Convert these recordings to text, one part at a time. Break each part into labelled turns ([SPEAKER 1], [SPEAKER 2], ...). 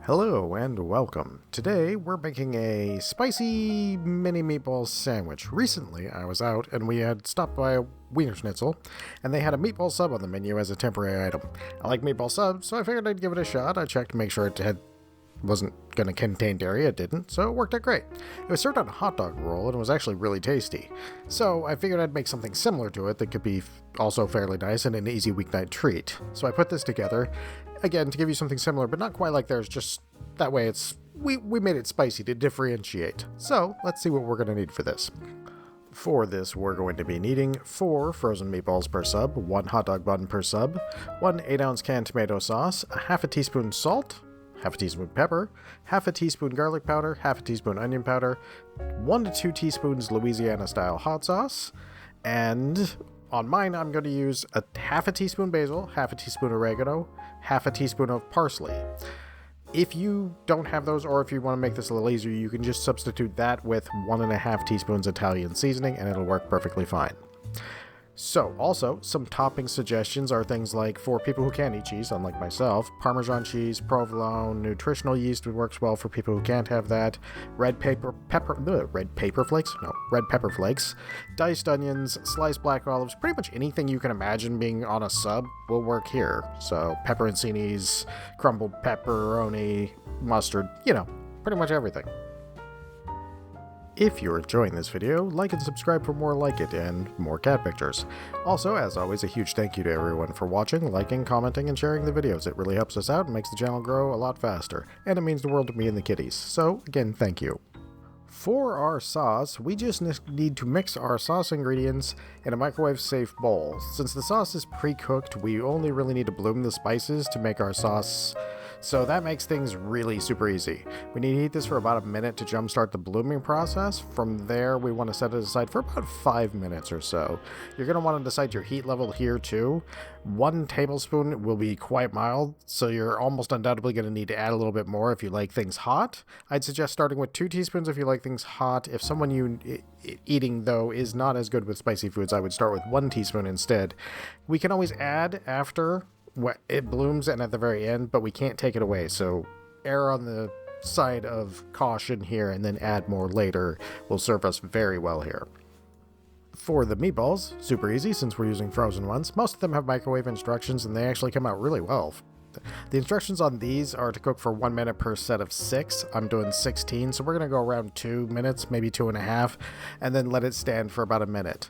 [SPEAKER 1] Hello and welcome. Today we're making a spicy mini meatball sandwich. Recently I was out and we had stopped by a weinschizle and they had a meatball sub on the menu as a temporary item. I like meatball subs, so I figured I'd give it a shot. I checked to make sure it wasn't going to contain dairy. It didn't, so it worked out great. It was served on a hot dog roll and it was actually really tasty. So I figured I'd make something similar to it that could be also fairly nice and an easy weeknight treat. So I put this together, again, to give you something similar, but not quite like theirs, just that way we made it spicy to differentiate. So let's see what we're going to need for this. For this, we're going to be needing 4 frozen meatballs per sub, 1 hot dog bun per sub, 1 8-ounce canned tomato sauce, a half a teaspoon salt, half a teaspoon pepper, half a teaspoon garlic powder, half a teaspoon onion powder, 1 to 2 teaspoons Louisiana style hot sauce, and on mine I'm going to use a half a teaspoon basil, half a teaspoon oregano, half a teaspoon of parsley. If you don't have those, or if you want to make this a little easier, you can just substitute that with 1.5 teaspoons Italian seasoning and it'll work perfectly fine. So, also, some topping suggestions are things like, for people who can't eat cheese, unlike myself, Parmesan cheese, provolone, nutritional yeast works well for people who can't have that, red pepper flakes, diced onions, sliced black olives, pretty much anything you can imagine being on a sub will work here. So, pepperoncinis, crumbled pepperoni, mustard, pretty much everything. If you're enjoying this video, like and subscribe for more like it and more cat pictures. Also, as always, a huge thank you to everyone for watching, liking, commenting, and sharing the videos. It really helps us out and makes the channel grow a lot faster, and it means the world to me and the kitties. So, again, thank you. For our sauce, we just need to mix our sauce ingredients in a microwave-safe bowl. Since the sauce is pre-cooked, we only really need to bloom the spices to make our sauce, so that makes things really super easy. We need to heat this for about a minute to jumpstart the blooming process. From there, we want to set it aside for about 5 minutes or so. You're going to want to decide your heat level here too. 1 tablespoon will be quite mild, so you're almost undoubtedly going to need to add a little bit more if you like things hot. I'd suggest starting with 2 teaspoons if you like things hot. If someone you eating, though, is not as good with spicy foods, I would start with 1 teaspoon instead. We can always add after it blooms and at the very end, but we can't take it away, so err on the side of caution here and then add more later will serve us very well here. For the meatballs, super easy since we're using frozen ones. Most of them have microwave instructions and they actually come out really well. The instructions on these are to cook for 1 minute per set of 6. I'm doing 16, so we're going to go around 2 minutes, maybe 2.5, and then let it stand for about a minute.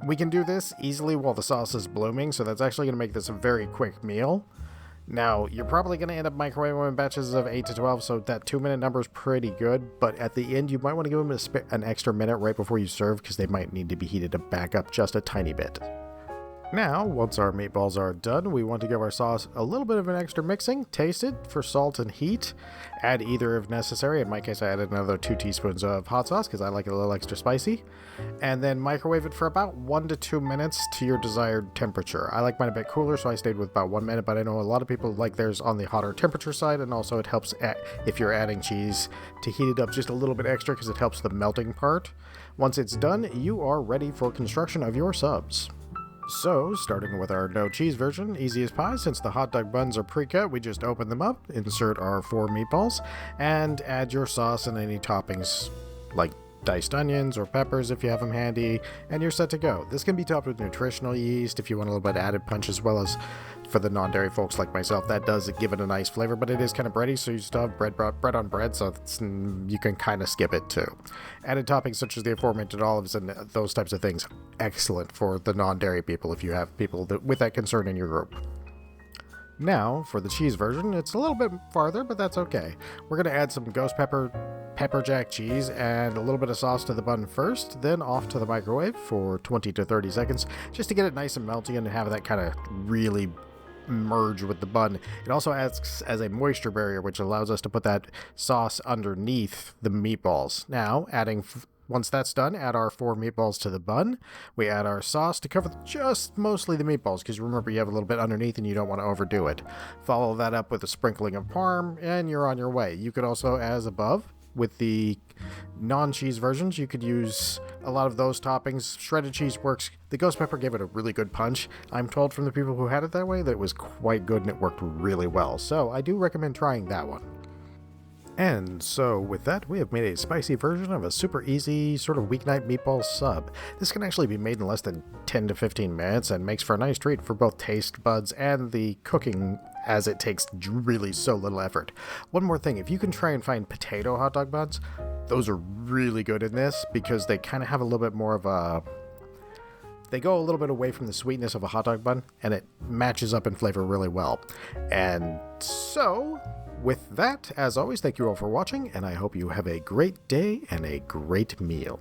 [SPEAKER 1] We can do this easily while the sauce is blooming, so that's actually going to make this a very quick meal. Now, you're probably going to end up microwaving batches of 8 to 12, so that 2-minute number is pretty good, but at the end you might want to give them an extra minute right before you serve because they might need to be heated back up just a tiny bit. Now, once our meatballs are done, we want to give our sauce a little bit of an extra mixing, taste it for salt and heat, add either if necessary. In my case, I added another 2 teaspoons of hot sauce because I like it a little extra spicy, and then microwave it for about 1 to 2 minutes to your desired temperature. I like mine a bit cooler, so I stayed with about 1 minute, but I know a lot of people like theirs on the hotter temperature side, and also it helps if you're adding cheese to heat it up just a little bit extra because it helps the melting part. Once it's done, you are ready for construction of your subs. So, starting with our no cheese version, easy as pie, since the hot dog buns are pre-cut, we just open them up, insert our 4 meatballs, and add your sauce and any toppings like diced onions or peppers if you have them handy, and you're set to go. This can be topped with nutritional yeast if you want a little bit added punch, as well as for the non-dairy folks like myself, that does give it a nice flavor, but it is kind of bready, so you still have bread on bread, so you can kind of skip it too. Added toppings such as the aforementioned olives and those types of things, excellent for the non-dairy people if you have people with that concern in your group. Now, for the cheese version, it's a little bit farther, but that's okay. We're going to add some ghost pepper jack cheese, and a little bit of sauce to the bun first, then off to the microwave for 20 to 30 seconds, just to get it nice and melty and have that kind of really merge with the bun. It also acts as a moisture barrier, which allows us to put that sauce underneath the meatballs. Now, once that's done, add our 4 meatballs to the bun. We add our sauce to cover just mostly the meatballs, because remember you have a little bit underneath and you don't want to overdo it. Follow that up with a sprinkling of parm, and you're on your way. You could also, as above, with the non-cheese versions, you could use a lot of those toppings. Shredded cheese works. The ghost pepper gave it a really good punch. I'm told from the people who had it that way that it was quite good and it worked really well. So I do recommend trying that one. And so with that, we have made a spicy version of a super easy sort of weeknight meatball sub. This can actually be made in less than 10 to 15 minutes and makes for a nice treat for both taste buds and the cooking, as it takes really so little effort. One more thing, if you can try and find potato hot dog buns, those are really good in this because they kind of have a little bit more of a... They go a little bit away from the sweetness of a hot dog bun, and it matches up in flavor really well. And so, with that, as always, thank you all for watching, and I hope you have a great day and a great meal.